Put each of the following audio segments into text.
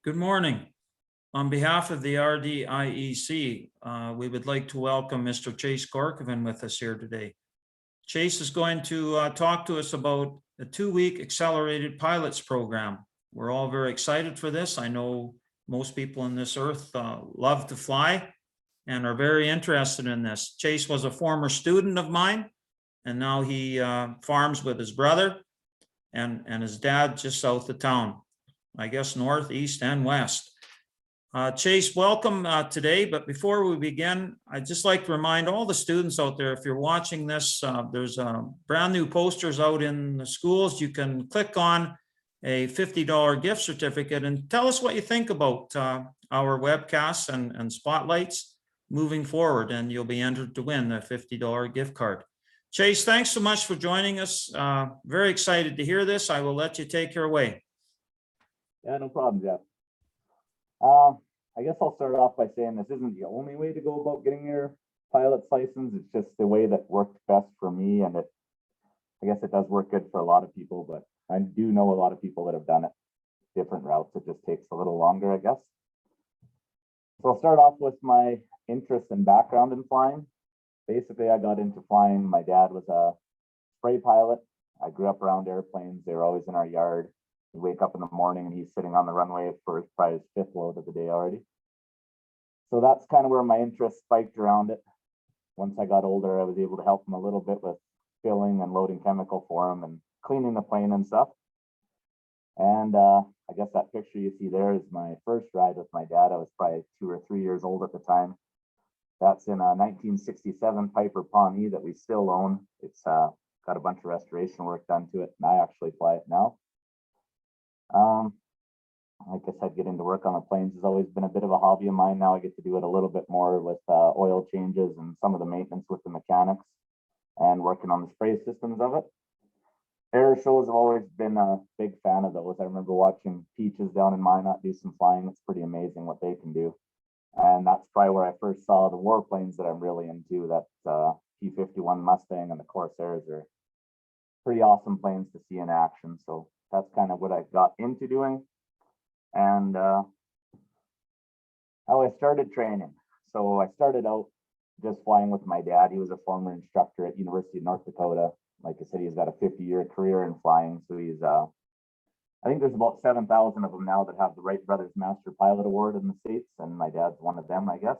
Good morning. On behalf of the RDIEC, we would like to welcome Mr. Chase Corcovan with us here today. Chase is going to talk to us about a 2-week accelerated pilots program. We're all very excited for this. I know most people on this earth love to fly and are very interested in this. Chase was a former student of mine, and now he farms with his brother and his dad just south of town, I guess north, east, and west. Chase, welcome today. But before we begin, I'd just like to remind all the students out there, if you're watching this, there's brand new posters out in the schools. You can click on a $50 gift certificate and tell us what you think about our webcasts and spotlights moving forward, and you'll be entered to win the $50 gift card. Chase, thanks so much for joining us. Very excited to hear this. I will let you take her away. Yeah, no problem, Jeff. I guess I'll start off by saying this isn't the only way to go about getting your pilot's license. It's just the way that worked best for me, and I guess it does work good for a lot of people, but I do know a lot of people that have done it different routes. It just takes a little longer, I guess. So I'll start off with my interest and background in flying. Basically, I got into flying. My dad was a spray pilot. I grew up around airplanes. They were always in our yard. You wake up in the morning and he's sitting on the runway for probably his 5th load of the day already. So that's kind of where my interest spiked around it. Once I got older, I was able to help him a little bit with filling and loading chemical for him and cleaning the plane and stuff. And I guess that picture you see there is my first ride with my dad. I was probably 2 or 3 years old at the time. That's in a 1967 Piper Pawnee that we still own. It's got a bunch of restoration work done to it, and I actually fly it now. I guess I'd get into work on the planes. Has always been a bit of a hobby of mine. Now I get to do it a little bit more with oil changes and some of the maintenance with the mechanics and working on the spray systems of it. Air shows have always been a big fan of those. I remember watching Peaches down in Minot do some flying. It's pretty amazing what they can do. And that's probably where I first saw the warplanes that I'm really into. That P-51 Mustang and the Corsairs are pretty awesome planes to see in action. So that's kind of what I got into doing. And how I started training. So I started out just flying with my dad. He was a former instructor at University of North Dakota. Like I said, he's got a 50-year career in flying. So he's, I think there's about 7,000 of them now that have the Wright Brothers Master Pilot Award in the States. And my dad's one of them, I guess.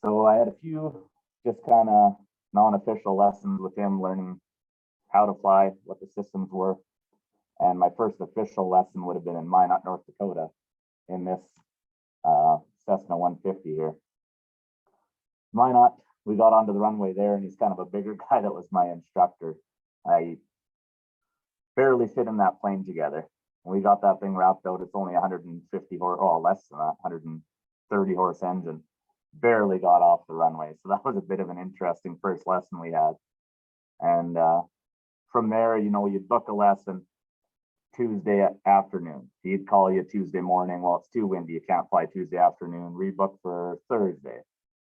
So I had a few just kind of non-official lessons with him, learning how to fly, what the systems were. And my first official lesson would have been in Minot, North Dakota, in this Cessna 150 here. Minot, we got onto the runway there, and he's kind of a bigger guy. That was my instructor. I barely fit in that plane together. When we got that thing wrapped out, it's only 150 horse, oh, less than that, 130 horse engine. Barely got off the runway. So that was a bit of an interesting first lesson we had. And from there, you know, you'd book a lesson Tuesday afternoon. He'd call you Tuesday morning. Well, it's too windy, you can't fly Tuesday afternoon. Rebook for Thursday.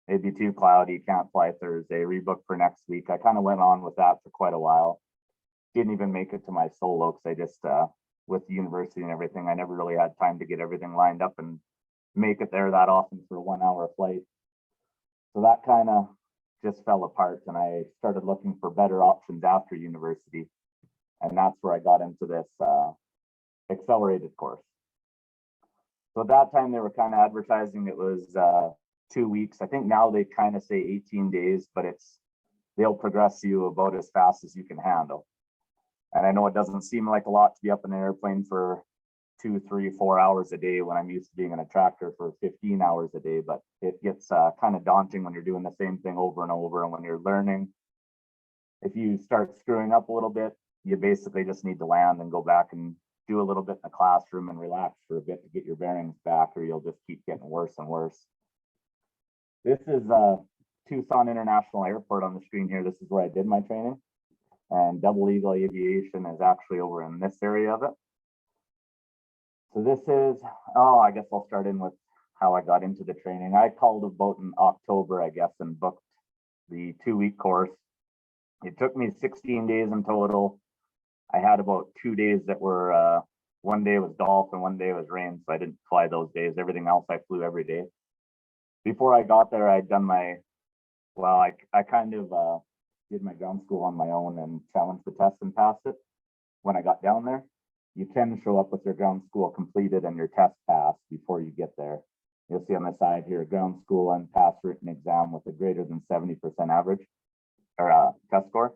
It'd be too cloudy, you can't fly Thursday. Rebook for next week. I kind of went on with that for quite a while. Didn't even make it to my solo because I just, with the university and everything, I never really had time to get everything lined up and make it there that often for a 1-hour flight. So that kind of just fell apart, and I started looking for better options after university. And that's where I got into this accelerated course. So at that time, they were kind of advertising it was 2 weeks. I think now they kind of say 18 days, but they'll progress you about as fast as you can handle. And I know it doesn't seem like a lot to be up in an airplane for 2, 3, 4 hours a day when I'm used to being in a tractor for 15 hours a day, but it gets kind of daunting when you're doing the same thing over and over. And when you're learning, if you start screwing up a little bit, you basically just need to land and go back and do a little bit in the classroom and relax for a bit to get your bearings back, or you'll just keep getting worse and worse. This is Tucson International Airport on the screen here. This is where I did my training. And Double Eagle Aviation is actually over in this area of it. So this is, I guess I'll start in with how I got into the training. I called about in October, I guess, and booked the 2-week course. It took me 16 days in total. I had about 2 days that were One day was golf and one day was rain, so I didn't fly those days. Everything else I flew every day. Before I got there, I'd done I kind of did my ground school on my own and challenged the test and passed it. When I got down there, you can show up with your ground school completed and your test passed before you get there. You'll see on the side here, ground school and pass written exam with a greater than 70% average or test score.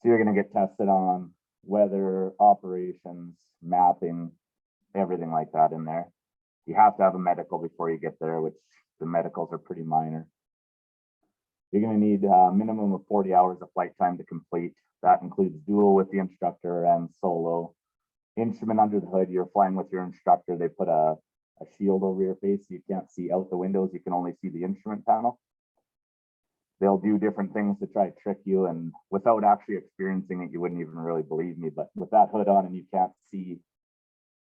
So you're going to get tested on weather, operations, mapping, everything like that in there. You have to have a medical before you get there, which the medicals are pretty minor. You're going to need a minimum of 40 hours of flight time to complete. That includes dual with the instructor and solo. Instrument under the hood, you're flying with your instructor. They put a shield over your face so you can't see out the windows. You can only see the instrument panel. They'll do different things to try to trick you, and without actually experiencing it, you wouldn't even really believe me. But with that hood on and you can't see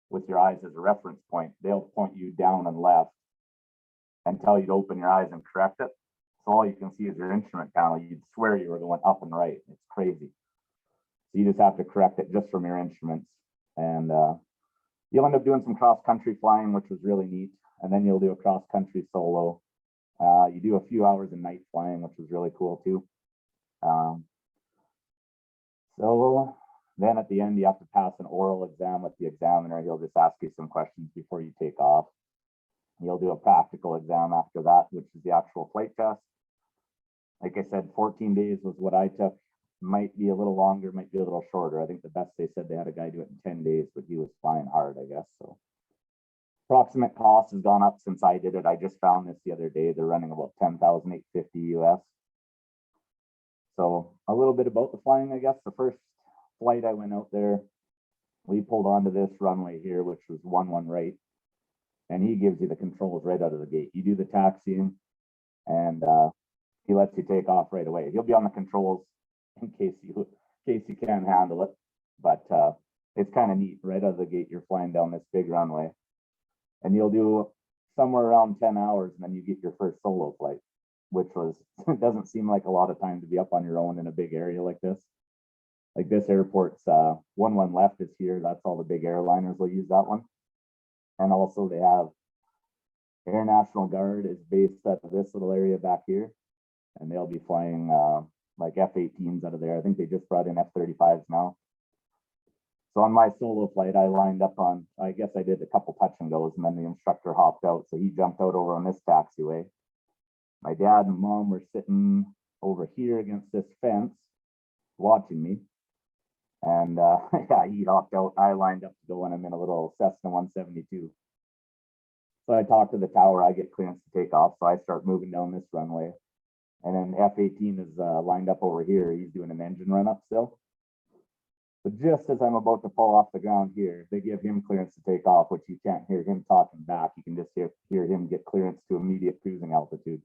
with your eyes as a reference point, they'll point you down and left and tell you to open your eyes and correct it. So all you can see is your instrument panel. You'd swear you were going up and right. It's crazy. So you just have to correct it just from your instruments. And you'll end up doing some cross-country flying, which was really neat. And then you'll do a cross-country solo. You do a few hours of night flying, which was really cool too. So then at the end, you have to pass an oral exam with the examiner. He'll just ask you some questions before you take off. You'll do a practical exam after that, which is the actual flight test. Like I said, 14 days was what I took. Might be a little longer, might be a little shorter. I think the best they said they had a guy do it in 10 days, but he was flying hard, I guess. So approximate cost has gone up since I did it. I just found this the other day. They're running about $10,850 US. So a little bit about the flying, I guess. The first flight I went out there, we pulled onto this runway here, which was 11 right. And he gives you the controls right out of the gate. You do the taxiing and he lets you take off right away. He'll be on the controls in case you can't handle it. But it's kind of neat. Right out of the gate, you're flying down this big runway. And you'll do somewhere around 10 hours, and then you get your first solo flight, which was, it doesn't seem like a lot of time to be up on your own in a big area like this. Like this airport's 11 left is here. That's all the big airliners will use that one. And also they have Air National Guard is based out of this little area back here. And they'll be flying like F-18s out of there. I think they just brought in F-35s now. So on my solo flight, I lined up on, I guess I did a couple touch and goes, and then the instructor hopped out. So he jumped out over on this taxiway. My dad and mom were sitting over here against this fence watching me. And yeah, he hopped out. I lined up to go, and I'm in a little Cessna 172. So I talked to the tower. I get clearance to take off. So I start moving down this runway. And then F-18 is lined up over here. He's doing an engine run up still. But just as I'm about to fall off the ground here, they give him clearance to take off, which you can't hear him talking back. You can just hear him get clearance to immediate cruising altitude.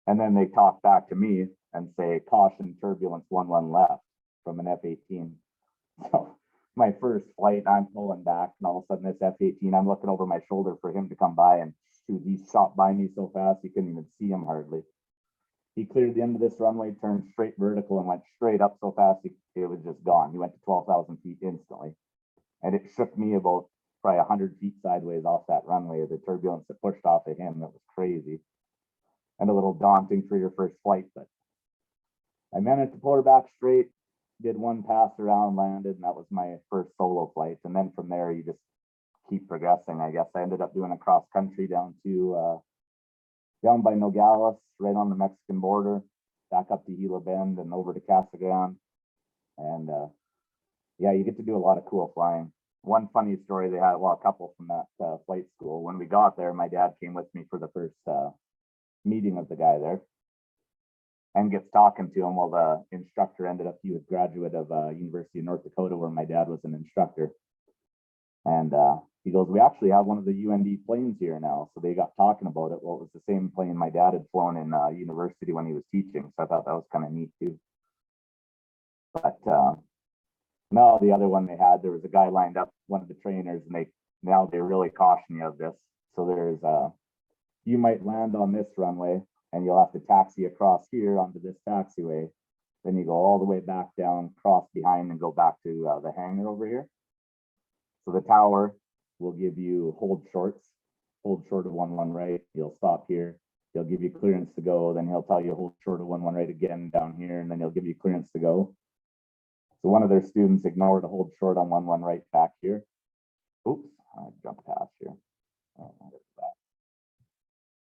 And then they talk back to me and say, caution, turbulence 11 left from an F-18. So my first flight, I'm pulling back, and all of a sudden this F-18, I'm looking over my shoulder for him to come by, and shoot, he shot by me so fast you couldn't even see him hardly. He cleared the end of this runway, turned straight vertical, and went straight up so fast it was just gone. He went to 12,000 feet instantly. And it shook me about probably 100 feet sideways off that runway. The turbulence that pushed off of him, that was crazy. And a little daunting for your first flight, but I managed to pull her back straight, did one pass around, landed, and that was my first solo flight. And then from there, you just keep progressing, I guess. I ended up doing a cross country down to down by Nogales, right on the Mexican border, back up to Gila Bend and over to Casa Grande. And yeah, you get to do a lot of cool flying. One funny story they had, well, a couple from that flight school. When we got there, my dad came with me for the first meeting of the guy there and gets talking to him. Well, the instructor ended up, he was a graduate of University of North Dakota, where my dad was an instructor. And he goes, we actually have one of the UND planes here now. So they got talking about it. Well, it was the same plane my dad had flown in university when he was teaching. So I thought that was kind of neat too. But no, the other one they had, there was a guy lined up, one of the trainers, and they really caution you of this. So there's you might land on this runway and you'll have to taxi across here onto this taxiway. Then you go all the way back down, cross behind, and go back to the hangar over here. So the tower will give you hold shorts, hold short of 1-1 right. You'll stop here. He'll give you clearance to go. Then he'll tell you hold short of 1-1 right again down here, and then he'll give you clearance to go. So one of their students ignored a hold short on 1-1 right back here. Oops, I jumped past here. Oh,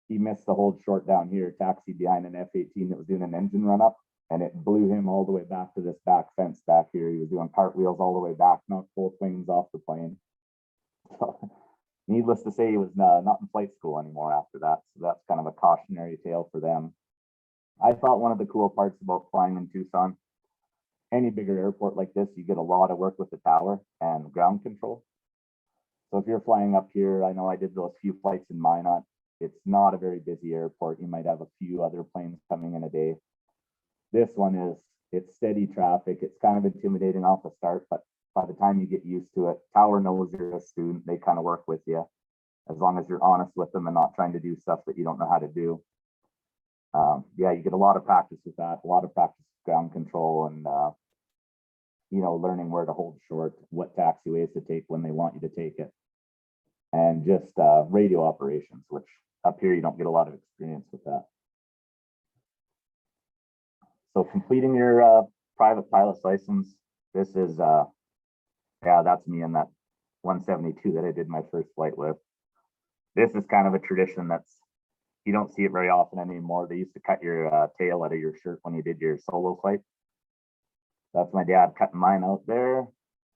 he missed the hold short down here, taxied behind an F-18 that was doing an engine run up, and it blew him all the way back to this back fence back here. He was doing cartwheels all the way back, knocked both wings off the plane. So, needless to say, he was not in flight school anymore after that. So that's kind of a cautionary tale for them. I thought one of the cool parts about flying in Tucson, any bigger airport like this, you get a lot of work with the tower and ground control. So if you're flying up here, I know I did those few flights in Minot. It's not a very busy airport. You might have a few other planes coming in a day. This one it's steady traffic. It's kind of intimidating off the start, but by the time you get used to it, tower knows you're a student. They kind of work with you as long as you're honest with them and not trying to do stuff that you don't know how to do. Yeah, you get a lot of practice with that, a lot of practice with ground control and, learning where to hold short, what taxiways to take when they want you to take it. And just radio operations, which up here you don't get a lot of experience with that. So completing your private pilot's license, this is, yeah, that's me in that 172 that I did my first flight with. This is kind of a tradition you don't see it very often anymore. They used to cut your tail out of your shirt when you did your solo flight. That's my dad cutting mine out there.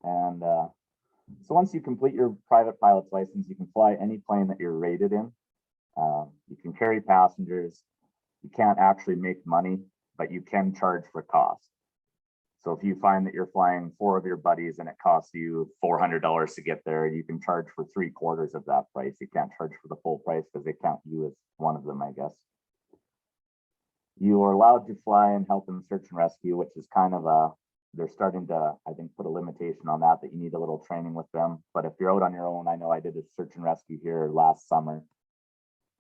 And so once you complete your private pilot's license, you can fly any plane that you're rated in. You can carry passengers. You can't actually make money, but you can charge for cost. So if you find that you're flying 4 of your buddies and it costs you $400 to get there, you can charge for 3/4 of that price. You can't charge for the full price because they count you as one of them, I guess. You are allowed to fly and help in search and rescue, which is kind of they're starting to, I think, put a limitation on that you need a little training with them. But if you're out on your own, I know I did a search and rescue here last summer.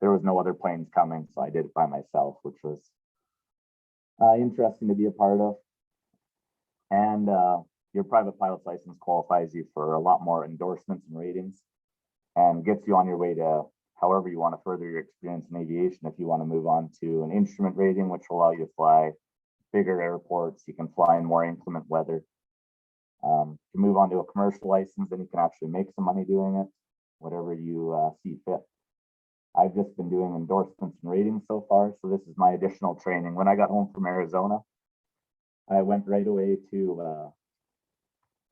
There was no other planes coming, so I did it by myself, which was interesting to be a part of. And your private pilot's license qualifies you for a lot more endorsements and ratings and gets you on your way to however you want to further your experience in aviation. If you want to move on to an instrument rating, which will allow you to fly bigger airports, you can fly in more inclement weather. To move on to a commercial license, then you can actually make some money doing it, whatever you see fit. I've just been doing endorsements and ratings so far, so this is my additional training. When I got home from Arizona, I went right away to,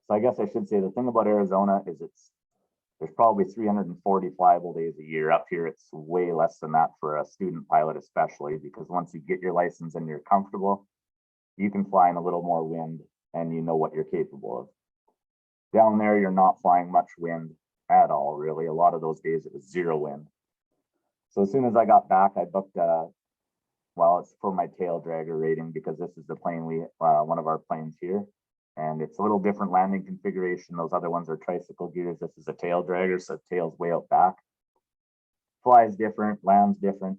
so I guess I should say the thing about Arizona is there's probably 340 flyable days a year. Up here, it's way less than that for a student pilot, especially because once you get your license and you're comfortable, you can fly in a little more wind and you know what you're capable of. Down there, you're not flying much wind at all, really. A lot of those days it was 0 wind. So as soon as I got back, I booked well, it's for my tail dragger rating because this is the plane one of our planes here. And it's a little different landing configuration. Those other ones are tricycle gears. This is a tail dragger, so tail's way out back. Flies different, lands different.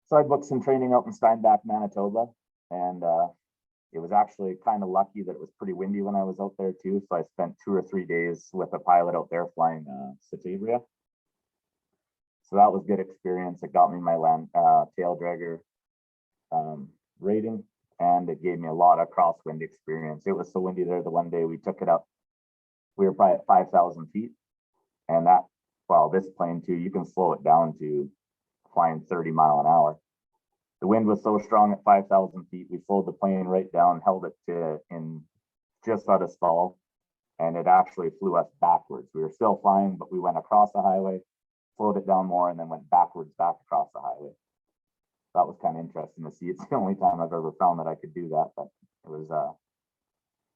So I booked some training out in Steinbach, Manitoba. And it was actually kind of lucky that it was pretty windy when I was out there too. So I spent 2 or 3 days with a pilot out there flying Satabria. So that was good experience. It got me my tail dragger rating, and it gave me a lot of crosswind experience. It was so windy there the one day we took it up. We were probably at 5,000 feet. And this plane too, you can slow it down to flying 30 miles an hour. The wind was so strong at 5,000 feet, we slowed the plane right down, held it in just out of stall, and it actually flew us backwards. We were still flying, but we went across the highway, slowed it down more, and then went backwards back across the highway. That was kind of interesting to see. It's the only time I've ever found that I could do that, but it was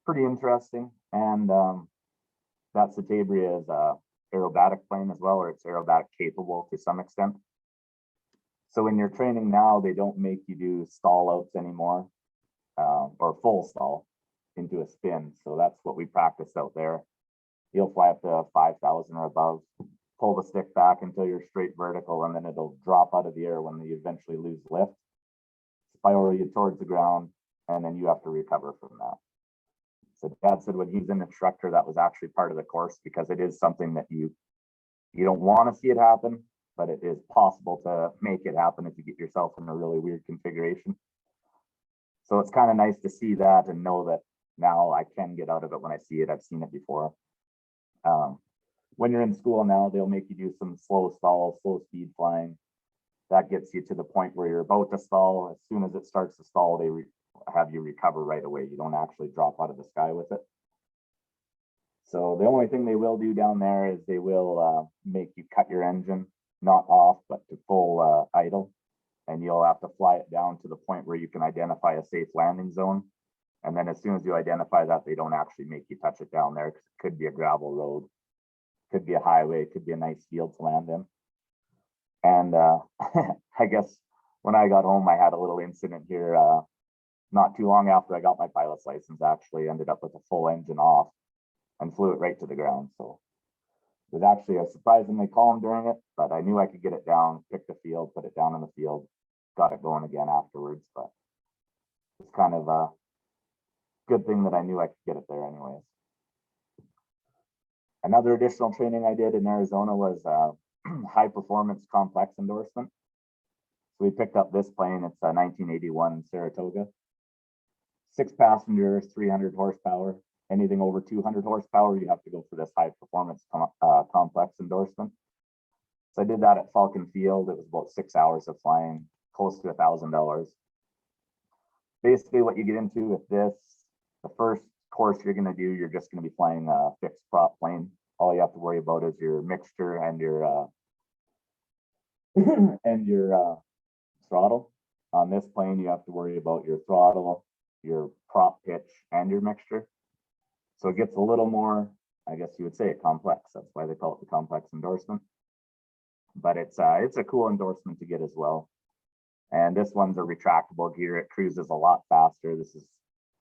pretty interesting. And that Satabria is a aerobatic plane as well, or it's aerobatic capable to some extent. So in your training now, they don't make you do stall outs anymore, or full stall into a spin. So that's what we practiced out there. You'll fly up to 5,000 or above, pull the stick back until you're straight vertical, and then it'll drop out of the air when you eventually lose lift, spiral you towards the ground, and then you have to recover from that. So Dad said when he's an instructor, that was actually part of the course, because it is something that you don't want to see it happen, but it is possible to make it happen if you get yourself in a really weird configuration. So it's kind of nice to see that and know that now I can get out of it when I see it. I've seen it before. When you're in school now, they'll make you do some slow stall, slow speed flying. That gets you to the point where you're about to stall. As soon as it starts to stall, they have you recover right away. You don't actually drop out of the sky with it. So the only thing they will do down there is they will make you cut your engine, not off, but to full idle. And you'll have to fly it down to the point where you can identify a safe landing zone. And then as soon as you identify that, they don't actually make you touch it down there, because it could be a gravel road, could be a highway, it could be a nice field to land in. And I guess when I got home, I had a little incident here. Not too long after I got my pilot's license, actually ended up with a full engine off and flew it right to the ground. So it was actually a surprisingly calm during it, but I knew I could get it down, pick the field, put it down in the field, got it going again afterwards. But it's kind of a good thing that I knew I could get it there anyways. Another additional training I did in Arizona was high performance complex endorsement. So we picked up this plane. It's a 1981 Saratoga, 6 passengers, 300 horsepower. Anything over 200 horsepower, you have to go for this high performance complex endorsement. So I did that at Falcon Field. It was about 6 hours of flying, close to $1,000. Basically what you get into with this, the first course you're going to do, you're just going to be flying a fixed prop plane. All you have to worry about is your mixture and your throttle. On this plane, you have to worry about your throttle, your prop pitch, and your mixture. So it gets a little more, I guess you would say, complex. That's why they call it the complex endorsement. But it's a cool endorsement to get as well. And this one's a retractable gear. It cruises a lot faster. This is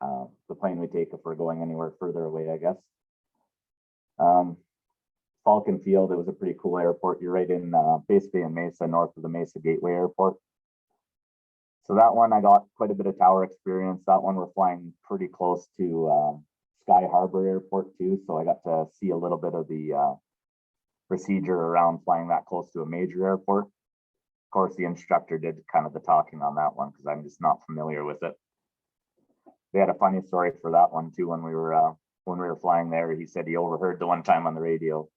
the plane we take if we're going anywhere further away, I guess. Falcon Field, it was a pretty cool airport. You're right in basically in Mesa, north of the Mesa Gateway Airport. So that one I got quite a bit of tower experience. That one we're flying pretty close to Sky Harbor Airport too. So I got to see a little bit of the procedure around flying that close to a major airport. Of course, the instructor did kind of the talking on that one because I'm just not familiar with it. They had a funny story for that one too. When we were flying there, he said he overheard the one time on the radio.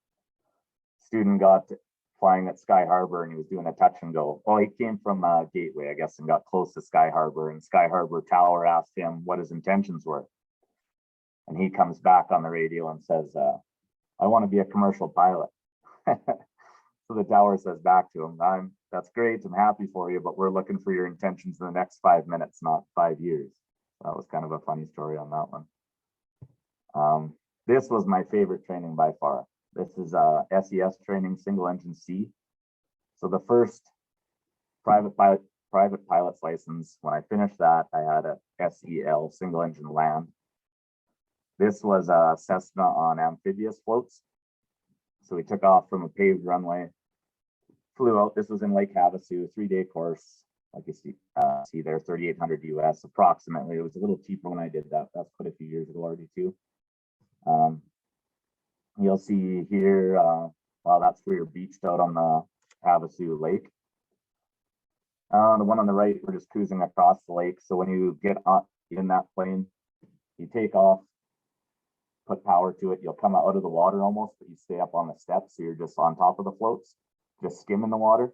Student got flying at Sky Harbor and he was doing a touch and go. Well, he came from Gateway, I guess, and got close to Sky Harbor. And Sky Harbor Tower asked him what his intentions were. And he comes back on the radio and says, I want to be a commercial pilot. So the tower says back to him, that's great, I'm happy for you, but we're looking for your intentions in the next 5 minutes, not 5 years. That was kind of a funny story on that one. This was my favorite training by far. This is SES training, single engine C. So the first private pilot's license, when I finished that, I had a SEL, single engine land. This was a Cessna on amphibious floats. So we took off from a paved runway, flew out. This was in Lake Havasu, 3-day course. Like you see there, 3,800 US approximately. It was a little cheaper when I did that. That's quite a few years ago already too. You'll see here, well, that's where you're beached out on the Havasu Lake. The one on the right, we're just cruising across the lake. So when you get up in that plane, you take off, put power to it, you'll come out of the water almost, but you stay up on the steps. So you're just on top of the floats, just skimming the water.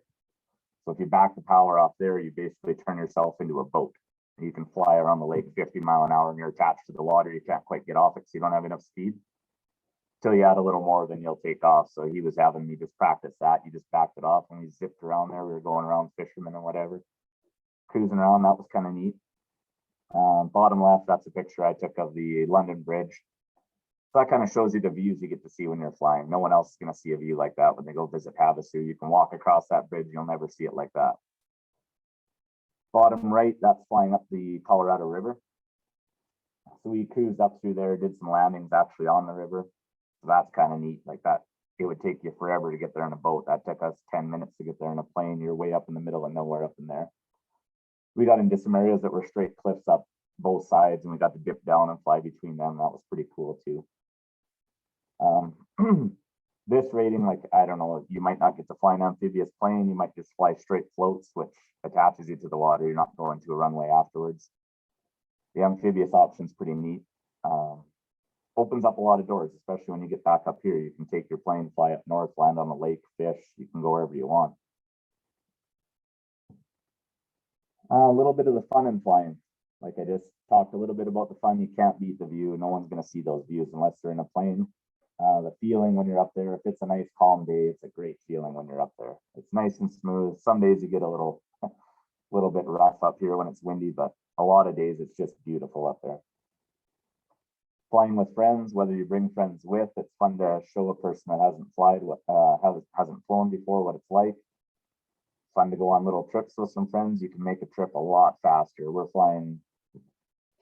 So if you back the power off there, you basically turn yourself into a boat. You can fly around the lake 50 miles an hour and you're attached to the water. You can't quite get off it, so you don't have enough speed. Till you add a little more, then you'll take off. So he was having me just practice that. You just backed it off and we zipped around there. We were going around fishermen and whatever, cruising around. That was kind of neat. Bottom left, that's a picture I took of the London Bridge. So that kind of shows you the views you get to see when you're flying. No one else is going to see a view like that when they go visit Havasu. You can walk across that bridge, you'll never see it like that. Bottom right, that's flying up the Colorado River. So we cruised up through there, did some landings actually on the river. So that's kind of neat. Like that, it would take you forever to get there in a boat. That took us 10 minutes to get there in a plane. You're way up in the middle of nowhere up in there. We got into some areas that were straight cliffs up both sides, and we got to dip down and fly between them. That was pretty cool too. This rating, like, I don't know, you might not get to fly an amphibious plane. You might just fly straight floats, which attaches you to the water. You're not going to a runway afterwards. The amphibious option's pretty neat. Opens up a lot of doors, especially when you get back up here. You can take your plane, fly up north, land on the lake, fish. You can go wherever you want. A little bit of the fun in flying. Like I just talked a little bit about the fun. You can't beat the view. No one's going to see those views unless they're in a plane. The feeling when you're up there, if it's a nice calm day, it's a great feeling when you're up there. It's nice and smooth. Some days you get a little bit rough up here when it's windy, but a lot of days it's just beautiful up there. Flying with friends, whether you bring friends with, it's fun to show a person that hasn't hasn't flown before what it's like. Fun to go on little trips with some friends. You can make a trip a lot faster. We're flying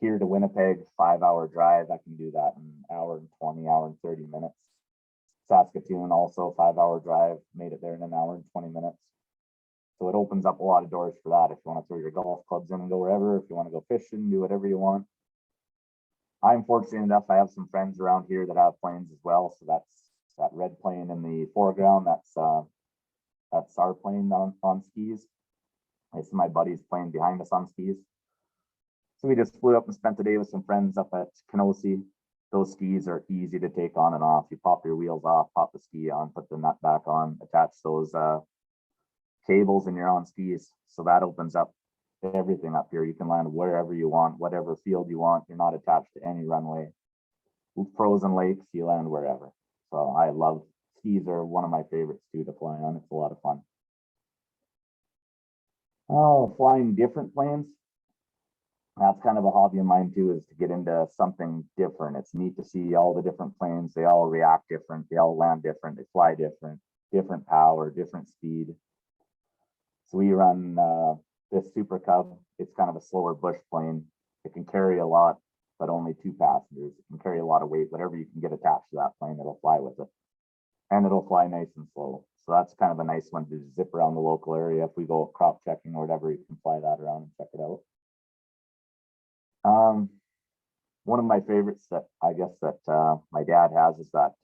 here to Winnipeg, 5-hour drive. I can do that in an hour and 20, hour and 30 minutes. Saskatoon also 5-hour drive, made it there in an hour and 20 minutes. So it opens up a lot of doors for that. If you want to throw your golf clubs in and go wherever, if you want to go fishing, do whatever you want. I'm fortunate enough, I have some friends around here that have planes as well. So that's that red plane in the foreground. That's our plane on skis. This is my buddy's plane behind us on skis. So we just flew up and spent the day with some friends up at Kenosi. Those skis are easy to take on and off. You pop your wheels off, pop the ski on, put the nut back on, attach those cables, and you're on skis. So that opens up everything up here. You can land wherever you want, whatever field you want. You're not attached to any runway. Frozen lakes, you land wherever. So I love skis. Are one of my favorites too to fly on. It's a lot of fun. Oh, flying different planes. That's kind of a hobby of mine too, is to get into something different. It's neat to see all the different planes. They all react different. They all land different. They fly different power, different speed. So we run this Super Cub. It's kind of a slower bush plane. It can carry a lot, but only 2 passengers. It can carry a lot of weight. Whatever you can get attached to that plane, it'll fly with it. And it'll fly nice and slow. So that's kind of a nice one to zip around the local area. If we go crop checking or whatever, you can fly that around and check it out. One of my favorites that I guess that my dad has is that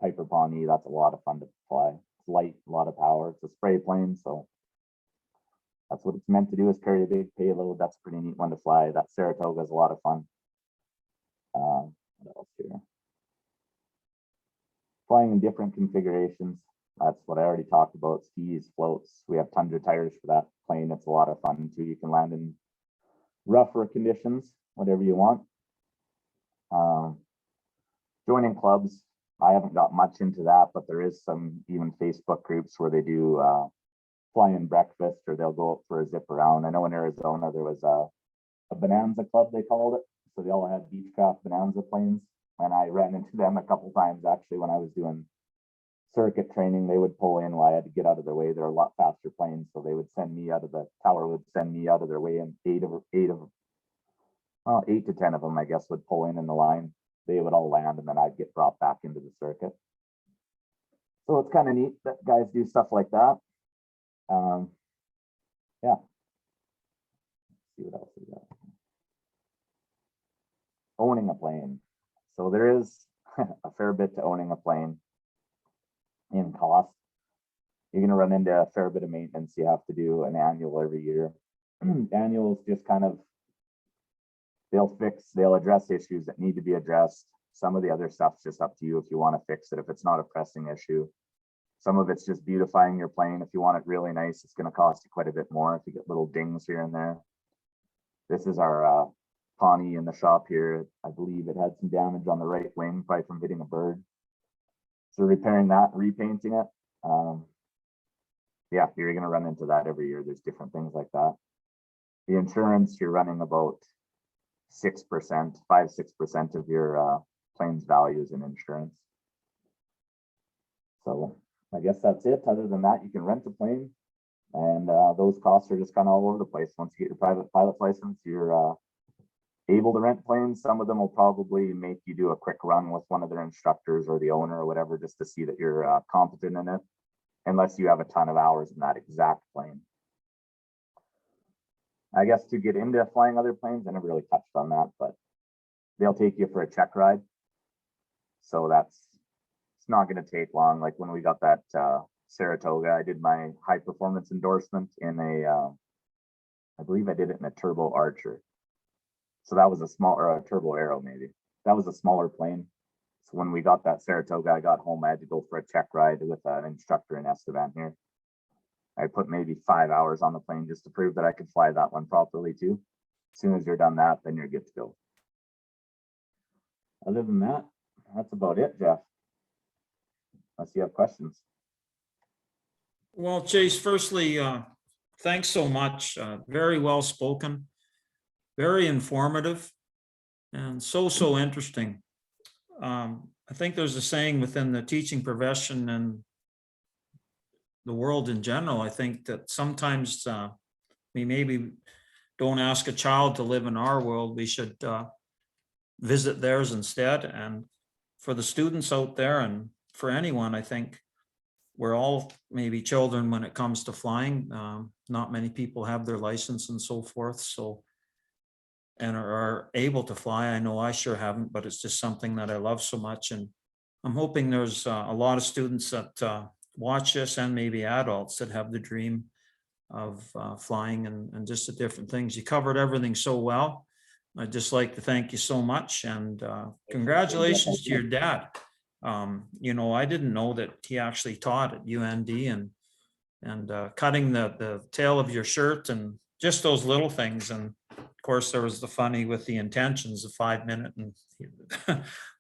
Piper Pawnee. That's a lot of fun to fly. It's light, a lot of power. It's a spray plane, so that's what it's meant to do, is carry a big payload. That's a pretty neat one to fly. That Saratoga is a lot of fun. What else here? Flying in different configurations. That's what I already talked about. Skis, floats. We have Tundra tires for that plane. It's a lot of fun too. You can land in rougher conditions, whatever you want. Joining clubs. I haven't got much into that, but there is some even Facebook groups where they do fly-in breakfast, or they'll go up for a zip around. I know in Arizona there was a Bonanza Club, they called it. So they all had Beechcraft Bonanza planes, and I ran into them a couple times actually when I was doing circuit training. They would pull in while I had to get out of their way. They're a lot faster planes, so they would send me out of the tower, would send me out of their way, and 8 to 10 of them, I guess, would pull in the line. They would all land, and then I'd get brought back into the circuit. So it's kind of neat that guys do stuff like that. Yeah. Let's see what else we got. Owning a plane. So there is a fair bit to owning a plane in cost. You're going to run into a fair bit of maintenance. You have to do an annual every year. Annuals just kind of, they'll address issues that need to be addressed. Some of the other stuff's just up to you if you want to fix it, if it's not a pressing issue. Some of it's just beautifying your plane. If you want it really nice, it's going to cost you quite a bit more if you get little dings here and there. This is our Pawnee in the shop here. I believe it had some damage on the right wing, probably from hitting a bird. So repairing that, repainting it. Yeah, you're going to run into that every year. There's different things like that. The insurance, you're running about 6%, 5-6% of your plane's values in insurance. So I guess that's it. Other than that, you can rent a plane, and those costs are just kind of all over the place. Once you get your private pilot's license, you're able to rent planes. Some of them will probably make you do a quick run with one of their instructors or the owner or whatever, just to see that you're competent in it, unless you have a ton of hours in that exact plane. I guess to get into flying other planes, I never really touched on that, but they'll take you for a check ride. So it's not going to take long. Like when we got that Saratoga, I did my high performance endorsement in I believe I did it in a Turbo Archer. So that was a small, or a Turbo Arrow maybe. That was a smaller plane. So when we got that Saratoga, I got home, I had to go for a check ride with an instructor in Estevan here. I put maybe 5 hours on the plane just to prove that I could fly that one properly too. As soon as you're done that, then you're good to go. Other than that, that's about it, Jeff. Unless you have questions. Well, Chase, firstly, thanks so much. Very well spoken, very informative, and so interesting. I think there's a saying within the teaching profession and the world in general. I think that sometimes we maybe don't ask a child to live in our world. We should visit theirs instead. And for the students out there and for anyone, I think we're all maybe children when it comes to flying. Not many people have their license and so forth. So, and are able to fly. I know I sure haven't, but it's just something that I love so much. And I'm hoping there's a lot of students that watch this and maybe adults that have the dream of flying and just the different things. You covered everything so well. I'd just like to thank you so much and congratulations to your dad. You know, I didn't know that he actually taught at UND and cutting the tail of your shirt and just those little things. And of course, there was the funny with the intentions, the 5 minute, and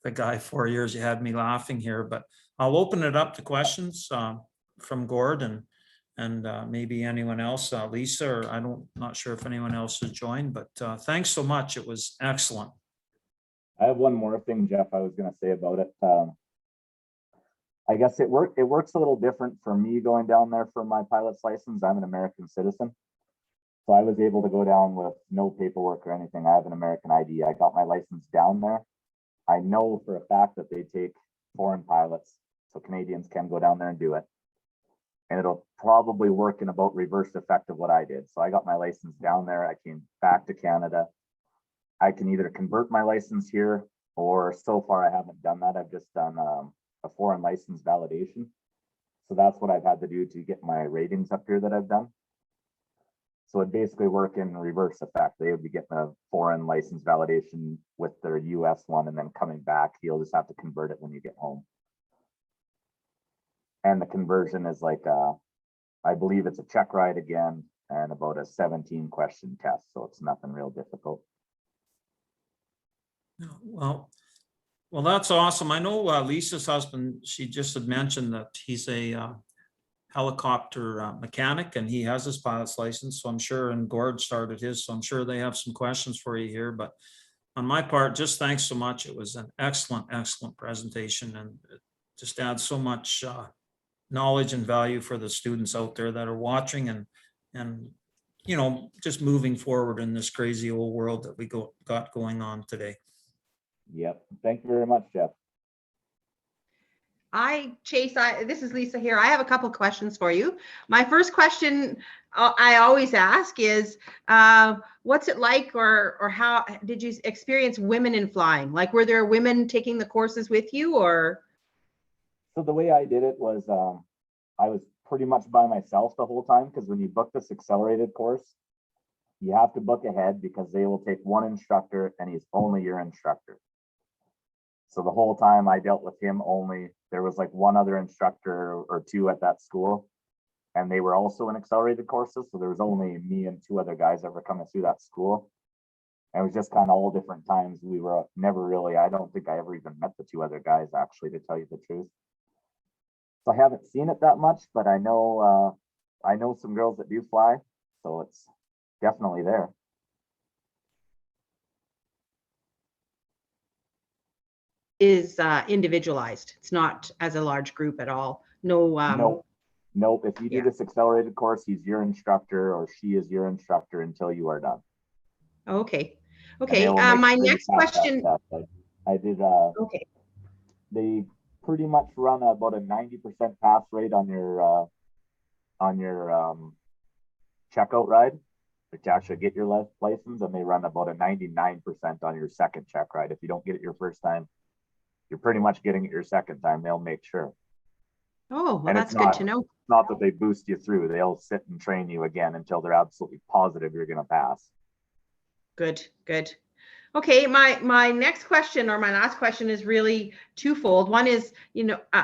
the guy 4 years, you had me laughing here, but I'll open it up to questions from Gord and maybe anyone else, Lisa, or not sure if anyone else has joined, but thanks so much. It was excellent. I have one more thing, Jeff, I was going to say about it. I guess it works a little different for me going down there for my pilot's license. I'm an American citizen. So I was able to go down with no paperwork or anything. I have an American ID. I got my license down there. I know for a fact that they take foreign pilots, so Canadians can go down there and do it. And it'll probably work in about reverse effect of what I did. So I got my license down there. I came back to Canada. I can either convert my license here, or so far I haven't done that. I've just done a foreign license validation. So that's what I've had to do to get my ratings up here that I've done. So it basically work in reverse effect. They would be getting a foreign license validation with their US one, and then coming back, you'll just have to convert it when you get home. And the conversion is like, I believe it's a check ride again, and about a 17 question test. So it's nothing real difficult. Well, that's awesome. I know Lisa's husband, she just had mentioned that he's a helicopter mechanic and he has his pilot's license. So I'm sure, and Gord started his, so I'm sure they have some questions for you here. But on my part, just thanks so much. It was an excellent presentation, and it just adds so much knowledge and value for the students out there that are watching and you know, just moving forward in this crazy old world that we got going on today. Yep. Thank you very much, Jeff. Chase, this is Lisa here. I have a couple questions for you. My first question I always ask is, what's it like, or how did you experience women in flying? Like, were there women taking the courses with you, or? So the way I did it was I was pretty much by myself the whole time, because when you book this accelerated course, you have to book ahead because they will take one instructor and he's only your instructor. So the whole time I dealt with him only. There was like one other instructor or two at that school, and they were also in accelerated courses. So there was only me and two other guys ever coming through that school. And it was just kind of all different times. We were never really, I don't think I ever even met the two other guys, actually, to tell you the truth. So I haven't seen it that much, but I know some girls that do fly. So it's definitely there. Is individualized. It's not as a large group at all. No. Nope. If you do this accelerated course, he's your instructor or she is your instructor until you are done. Okay. My next question. I did. Okay. They pretty much run about a 90% pass rate on your checkout ride. to actually get your license, and they run about a 99% on your second check ride. If you don't get it your first time, you're pretty much getting it your second time. They'll make sure. Oh, well, And that's it's good to know. not that they boost you through. They'll sit and train you again until they're absolutely positive you're going to pass. Good, good. Okay, my next question, or my last question, is really twofold. One is,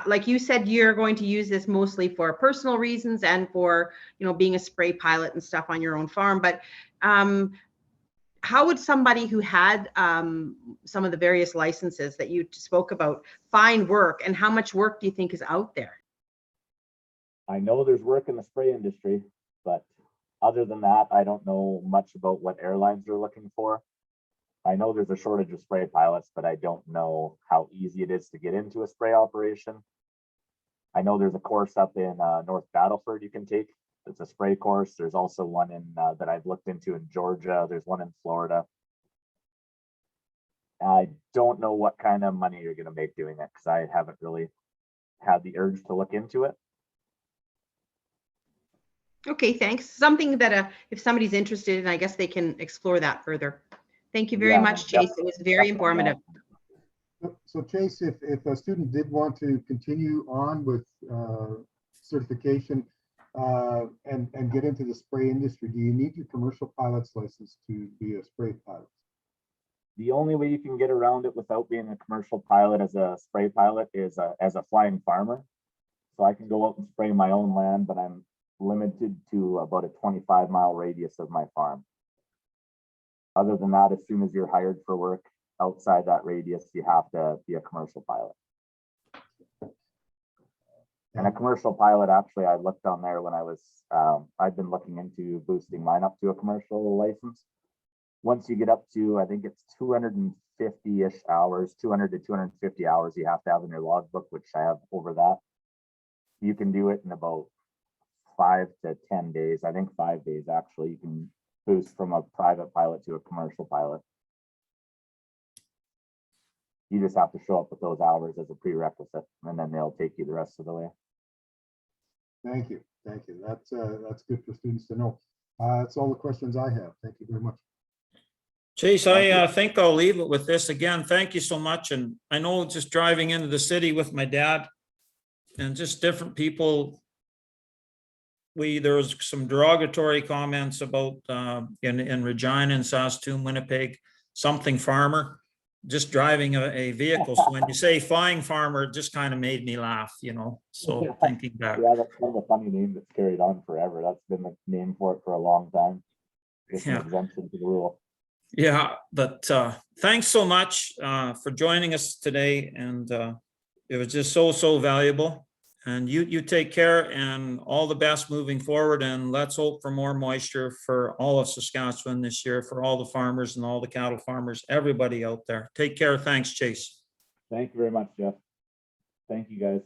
like you said, you're going to use this mostly for personal reasons and for, being a spray pilot and stuff on your own farm. But how would somebody who had some of the various licenses that you spoke about find work, and how much work do you think is out there? I know there's work in the spray industry, but other than that, I don't know much about what airlines are looking for. I know there's a shortage of spray pilots, but I don't know how easy it is to get into a spray operation. I know there's a course up in North Battleford you can take. It's a spray course. There's also one in that I've looked into in Georgia. There's one in Florida. I don't know what kind of money you're going to make doing it, because I haven't really had the urge to look into it. Okay, thanks. Something that if somebody's interested in, I guess they can explore that further. Thank you very much, Chase. It was very informative. So Chase, if a student did want to continue on with certification and get into the spray industry, do you need your commercial pilot's license to be a spray pilot? The only way you can get around it without being a commercial pilot as a spray pilot is as a flying farmer. So I can go out and spray my own land, but I'm limited to about a 25-mile radius of my farm. Other than that, as soon as you're hired for work outside that radius, you have to be a commercial pilot. And a commercial pilot, actually, I looked on there when I was, I've been looking into boosting mine up to a commercial license. Once you get up to, I think it's 250-ish hours, 200 to 250 hours you have to have in your logbook, which I have over that. You can do it in about 5 to 10 days. I think 5 days, actually. You can boost from a private pilot to a commercial pilot. You just have to show up with those hours as a prerequisite, and then they'll take you the rest of the way. Thank you. Thank you. That's good for students to know. That's all the questions I have. Thank you very much. Chase, I think I'll leave it with this again. Thank you so much. And I know just driving into the city with my dad and just different people, there was some derogatory comments about in Regina and Saskatoon, Winnipeg, something farmer, just driving a vehicle. So when you say flying farmer, it just kind of made me laugh, so thinking back. Yeah, that's kind of a funny name that's carried on forever. That's been the name for it for a long time. It's an exemption to the rule. Yeah, but thanks so much for joining us today. And it was just so valuable. And you take care, and all the best moving forward. And let's hope for more moisture for all of Saskatchewan this year, for all the farmers and all the cattle farmers, everybody out there. Take care. Thanks, Chase. Thank you very much, Jeff. Thank you, guys.